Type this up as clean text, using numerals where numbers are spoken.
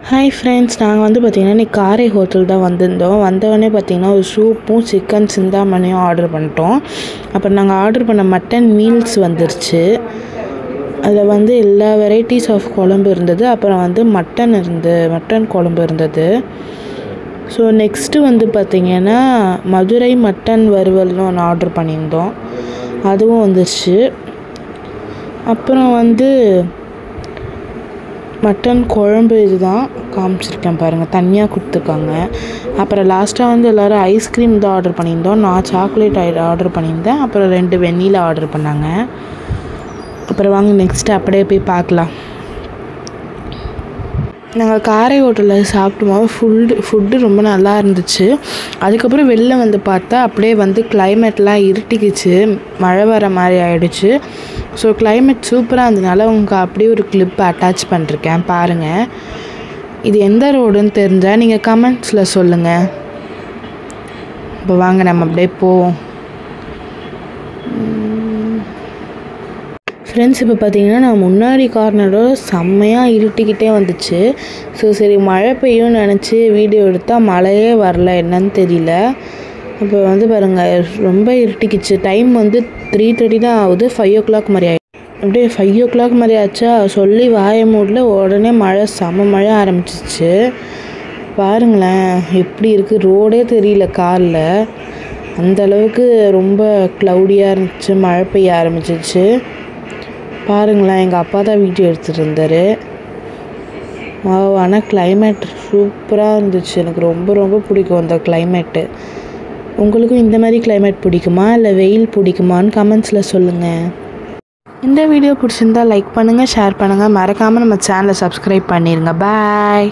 Hi friends, நாங்கள் வந்து பார்த்திங்கன்னா இன்றைக்கி காரை ஹோட்டல் தான் வந்திருந்தோம். வந்தவொடனே பார்த்திங்கன்னா ஒரு சூப்பும் சிக்கன் சிந்தாமணியும் ஆர்டர் பண்ணிட்டோம். அப்புறம் நாங்கள் ஆர்டர் பண்ண மட்டன் மீல்ஸ் வந்துருச்சு. அதில் வந்து எல்லா வெரைட்டிஸ் ஆஃப் குழம்பு இருந்தது. அப்புறம் வந்து மட்டன் குழம்பு இருந்தது. ஸோ நெக்ஸ்ட்டு வந்து பார்த்திங்கன்னா மதுரை மட்டன் வறுவல்னு ஒன்று ஆர்டர் பண்ணியிருந்தோம். அதுவும் வந்துருச்சு. அப்புறம் வந்து மட்டன் குழம்பு இதுதான் காமிச்சிருக்கேன் பாருங்கள், தனியாக கொடுத்துருக்காங்க. அப்புறம் லாஸ்ட்டாக வந்து எல்லோரும் ஐஸ்கிரீம் தான் ஆர்டர் பண்ணியிருந்தோம். நான் சாக்லேட் ஆர்டர் பண்ணியிருந்தேன். அப்புறம் 2 வெண்ணிலா ஆர்டர் பண்ணாங்க. அப்புறம் வாங்க நெக்ஸ்ட்டு அப்படியே போய் பார்க்கலாம். நாங்கள் காரை ஹோட்டலில் சாப்பிட்டோம். ஃபுட்டு ரொம்ப நல்லா இருந்துச்சு. அதுக்கப்புறம் வெளில வந்து பார்த்தா அப்படியே வந்து கிளைமேட்லாம் இருட்டிக்குச்சு, மழை வர மாதிரி ஆகிடுச்சு. ஸோ கிளைமேட் சூப்பராக இருந்ததுனால உங்களுக்கு அப்படியே ஒரு கிளிப் அட்டாச் பண்ணிருக்கேன் பாருங்கள். இது எந்த ரோடுன்னு தெரிஞ்சால் நீங்கள் கமெண்ட்ஸில் சொல்லுங்கள். இப்போ வாங்க நம்ம அப்படியே போவோம். ஃப்ரெண்ட்ஸ், இப்போ பார்த்திங்கன்னா நான் முன்னாடி கார்னரோட செம்மையாக இருட்டிக்கிட்டே வந்துச்சு. ஸோ சரி மழை பெய்யும்னு நினச்சி வீடியோ எடுத்தால் மழையே வரல, என்னன்னு தெரியல. இப்போ வந்து பாருங்கள் ரொம்ப இருட்டிக்குச்சு. டைம் வந்து 3:30 தான் ஆகுது. 5 o'clock மாதிரி ஆகிடுச்சு. அப்படியே 5 o'clock மாதிரி ஆச்சா, சொல்லி வாய மூடில் உடனே மழை, செம மழை ஆரம்பிச்சிச்சு. பாருங்களேன் எப்படி இருக்குது, ரோடே தெரியல காரில். அந்தளவுக்கு ரொம்ப க்ளவுடியாக இருந்துச்சு, மழை பெய்ய ஆரம்பிச்சிச்சு. பாருங்களேன், எங்கள் அப்பா தான் வீடியோ எடுத்துகிட்டு இருந்தார். ஆனால் கிளைமேட் சூப்பராக இருந்துச்சு. எனக்கு ரொம்ப ரொம்ப பிடிக்கும் அந்த கிளைமேட்டு. உங்களுக்கும் இந்த மாதிரி கிளைமேட் பிடிக்குமா இல்லை வெயில் பிடிக்குமான்னு கமெண்ட்ஸில் சொல்லுங்கள். இந்த வீடியோ பிடிச்சிருந்தால் லைக் பண்ணுங்கள், ஷேர் பண்ணுங்கள், மறக்காமல் நம்ம சேனலை சப்ஸ்கிரைப் பண்ணிடுங்க. பாய்.